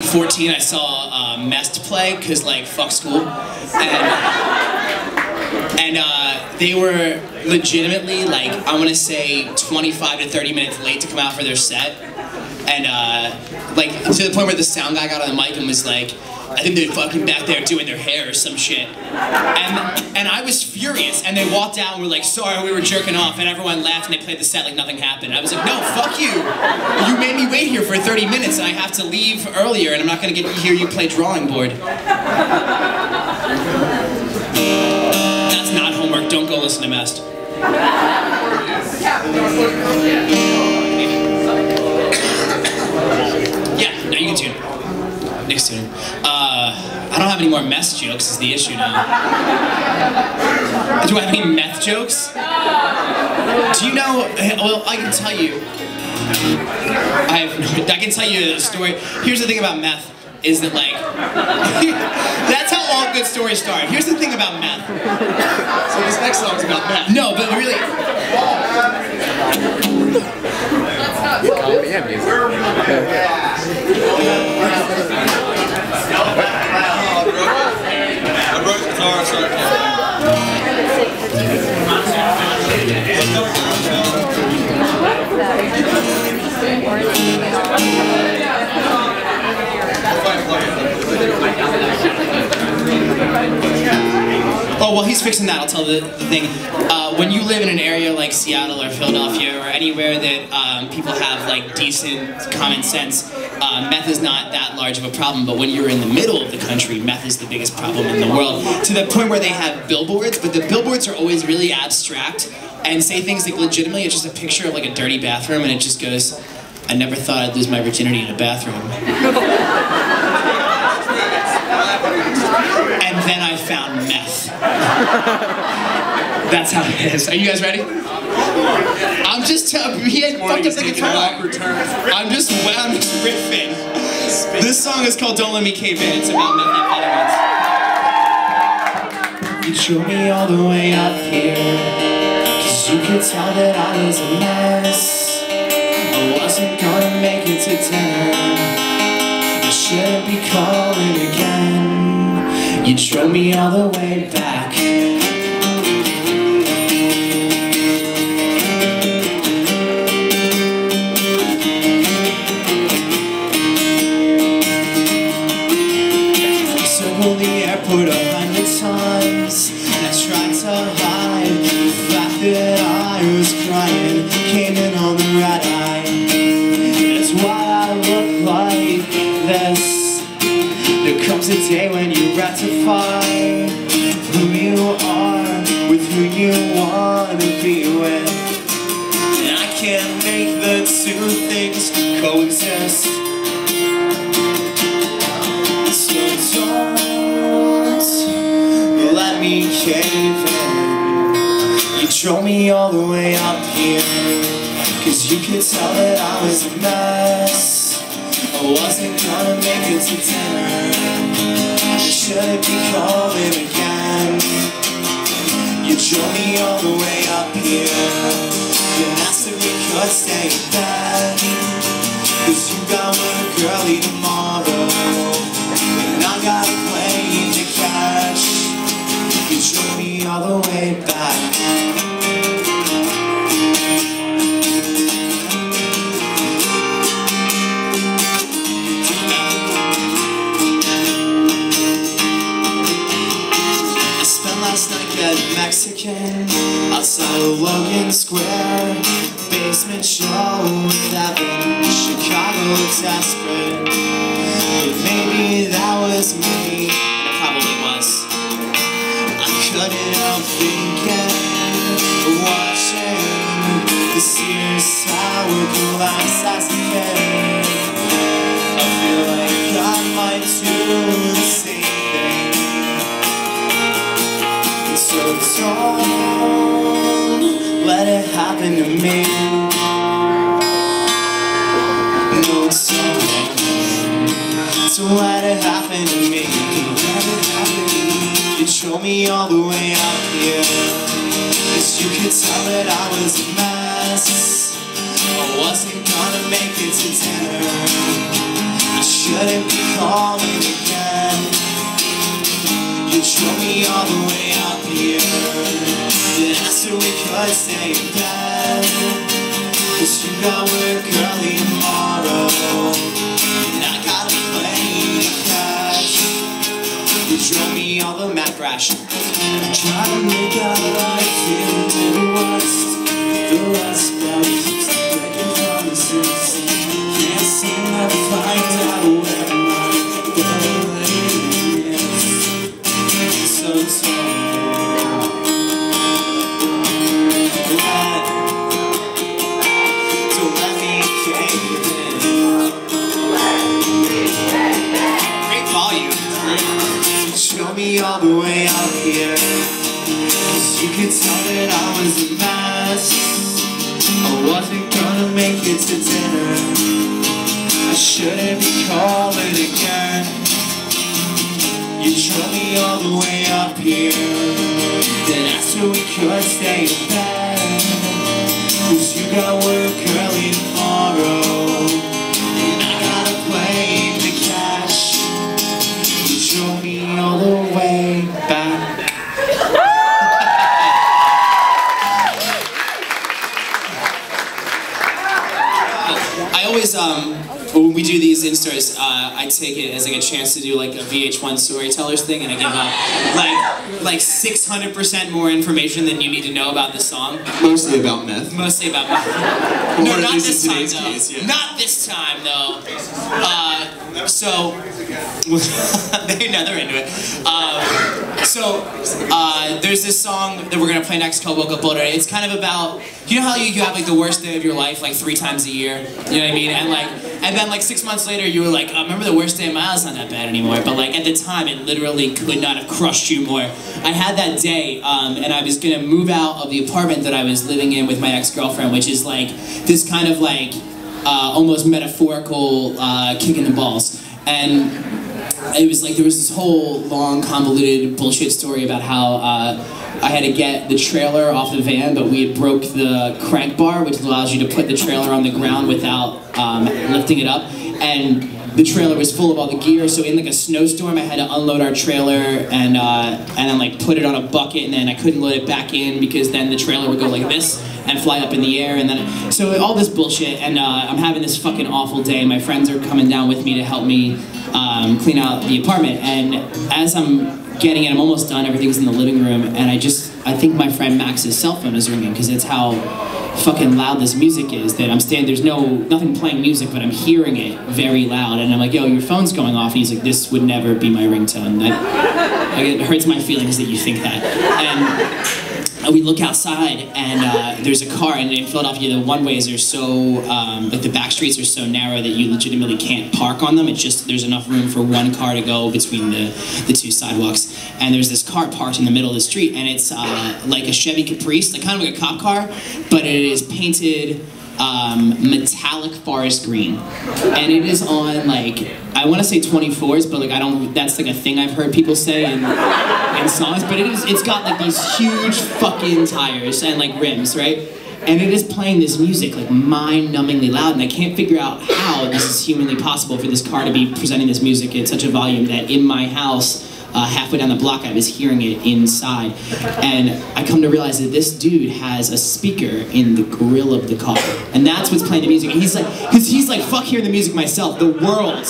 14, I saw Mest play, because, like, fuck school. And they were legitimately, like, I want to say 25 to 30 minutes late to come out for their set. And, like, to the point where the sound guy got on the mic and was like, I think they're fucking back there doing their hair or some shit. And I was furious, and they walked out and were like, sorry, we were jerking off, and everyone laughed and they played the set like nothing happened. I was like, no, fuck you. You made me wait here for 30 minutes and I have to leave earlier and I'm not gonna get to hear you play drawing board. That's not homework, don't go listen to Mest. Yeah, now you can tune it. Next tune. I don't have any more mess jokes is the issue now. Do I have any meth jokes? Do you know, well, I can tell you. I can tell you a story. Here's the thing about meth, is that, like, that's how all good stories start. Here's the thing about meth. So this next song's about meth. No, but really. I broke the guitar, so I can't. Oh, while he's fixing that, I'll tell the thing. When you live in an area like Seattle or Philadelphia or anywhere that people have like decent common sense, meth is not that large of a problem, but when you're in the middle of the country, meth is the biggest problem in the world. To the point where they have billboards, but the billboards are always really abstract and say things like legitimately it's just a picture of like a dirty bathroom and it just goes, I never thought I'd lose my virginity in a bathroom. And then I found meth. That's how it is. Are you guys ready? I'm just he had fucked up the guitar. I'm just riffing. This song is called Don't Let Me Cave In. It's about methamphetamines. You drew me all the way up here, 'cause you could tell that I was a mess. I wasn't gonna make it to dinner. I shouldn't be calling again. You drove me all the way back. Circled the airport 100 times. I tried to hide the fact that I was crying. Came in on the right eye. That's why I look like this. There comes a day when you rectify who you are with who you want to be with. And I can't make the two things coexist. So don't let me cave in. You drove me all the way up here, 'cause you could tell that I was a mess. I wasn't gonna make it to dinner. I shouldn't be calling again. You drove me all the way up here. You asked if we could stay in bed, 'cause you got work early tomorrow, and I got a plane to catch. You drove me all the way back. Mexican outside of Logan Square, basement show with Evan, Chicago desperate. But maybe that was me, and it probably was. I couldn't help thinking, watching the Sears Tower collapse as a kid. I feel like I might do the same thing. So don't let it happen to me. No, don't let it happen to me. You drove me all the way out here, 'cause you could tell that I was a mess. I wasn't gonna make it to dinner. I shouldn't be calling again. You drove me all the way up here, then I said we could stay in bed, 'cause you got work early tomorrow, and I got a plane to catch. You drove me all the Mac rash, try to make our life feel the worst. The last about breaking promises, can't seem to find out where my going is. So glad, don't let me cave in. Great volume. Show me all the way out here, 'cause you could tell that I was a mess. I wasn't gonna make it to dinner, I shouldn't be calling again. You drove me all the way up here, then asked if we could stay in bed, 'cause you got work early tomorrow, and I got a plane to catch. You drove me all the way back. I always, when we do these in-stores, I take it as like a chance to do like a VH1 storytellers thing, and I give like 600% more information than you need to know about the song. Mostly about meth. Mostly about meth. No, not this time though. Case, yeah. Not this time though. So, they're into it. There's this song that we're gonna play next called "Woke Up Older." It's kind of about, you know how you have like the worst day of your life like 3 times a year, you know what I mean? And then like 6 months later you were like, oh, remember the worst day of my life? It's not that bad anymore. But like at the time it literally could not have crushed you more. I had that day, and I was gonna move out of the apartment that I was living in with my ex-girlfriend, which is like this kind of like almost metaphorical kick in the balls. And it was like there was this whole long convoluted bullshit story about how I had to get the trailer off the van, but we had broke the crank bar, which allows you to put the trailer on the ground without lifting it up. And the trailer was full of all the gear, so in like a snowstorm I had to unload our trailer and then like put it on a bucket, and then I couldn't load it back in because then the trailer would go like this and fly up in the air, and then so all this bullshit, and I'm having this fucking awful day. My friends are coming down with me to help me clean out the apartment, and as I'm getting it, I'm almost done, everything's in the living room, and I think my friend Max's cell phone is ringing, because it's how fucking loud this music is, that I'm standing, there's nothing playing music, but I'm hearing it very loud, and I'm like, yo, your phone's going off, and he's like, this would never be my ringtone. It hurts my feelings that you think that. And we look outside, and there's a car, and in Philadelphia, the one-ways are so, like the back streets are so narrow that you legitimately can't park on them. It's just, there's enough room for one car to go between the 2 sidewalks. And there's this car parked in the middle of the street, and it's like a Chevy Caprice, like kind of like a cop car, but it is painted metallic forest green. And it is on like, I want to say 24s, but like I don't, that's like a thing I've heard people say in songs, but it's got like these huge fucking tires and like rims, right? And it is playing this music like mind-numbingly loud, and I can't figure out how this is humanly possible for this car to be presenting this music at such a volume that in my house, halfway down the block, I was hearing it inside. And I come to realize that this dude has a speaker in the grill of the car. And that's what's playing the music. And he's like, because he's like, fuck hearing the music myself. The world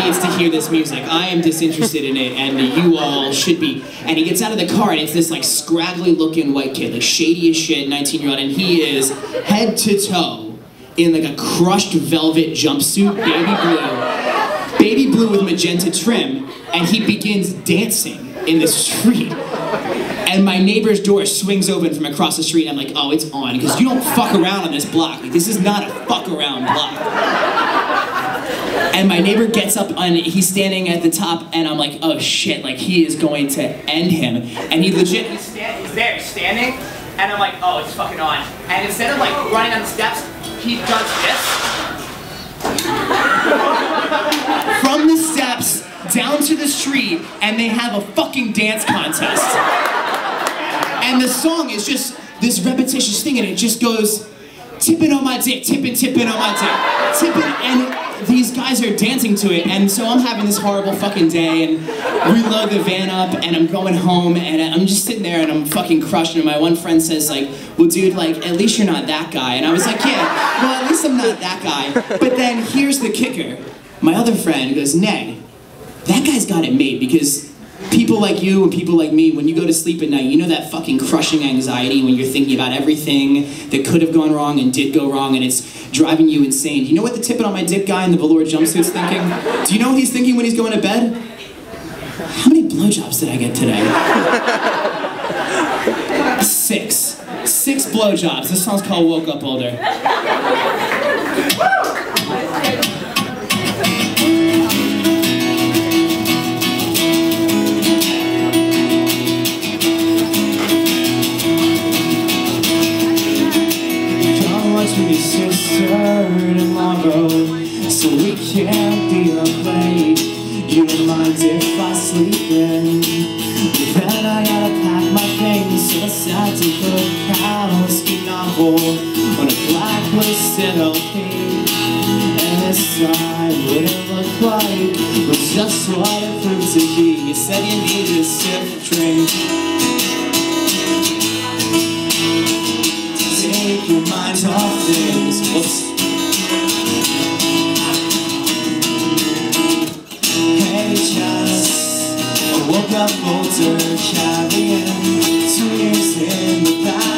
needs to hear this music. I am disinterested in it, and you all should be. And he gets out of the car, and it's this like scraggly looking white kid, like shady as shit, 19-year-old, and he is head to toe in like a crushed velvet jumpsuit, baby blue with magenta trim, and he begins dancing in the street. And my neighbor's door swings open from across the street, and I'm like, oh, it's on, because you don't fuck around on this block. Like, this is not a fuck around block. And my neighbor gets up, and he's standing at the top, and I'm like, oh shit, like he is going to end him. And he legit, he's there, standing, and I'm like, oh, it's fucking on. And instead of like running on the steps, he does this. From the steps down to the street, and they have a fucking dance contest. And the song is just this repetitious thing, and it just goes, tipping on my dick, tipping on my dick, tipping, and these guys are dancing to it, and so I'm having this horrible fucking day, and we load the van up, and I'm going home, and I'm just sitting there, and I'm fucking crushing it. My one friend says, like, well, dude, like, at least you're not that guy. And I was like, yeah, well, at least I'm not that guy. But then here's the kicker. My other friend goes, Nay, that guy's got it made, because people like you and people like me, when you go to sleep at night, you know that fucking crushing anxiety when you're thinking about everything that could have gone wrong and did go wrong, and it's driving you insane. Do you know what the tipping on my dick guy in the velour jumpsuit's thinking? Do you know what he's thinking when he's going to bed? How many blowjobs did I get today? 6. 6 blowjobs. This song's called Woke Up Older. Your sister tomorrow, so we can't be up late. You don't mind if I sleep in, but then I gotta pack my things, so I sat to put a Acoustic novel on a blacklisted LP. And this time, what it looked like was just what it proved to be. You said you needed a sip of drink, take your mind off things. Whoops. Hey, just I woke up older, carrying 2 years in the back.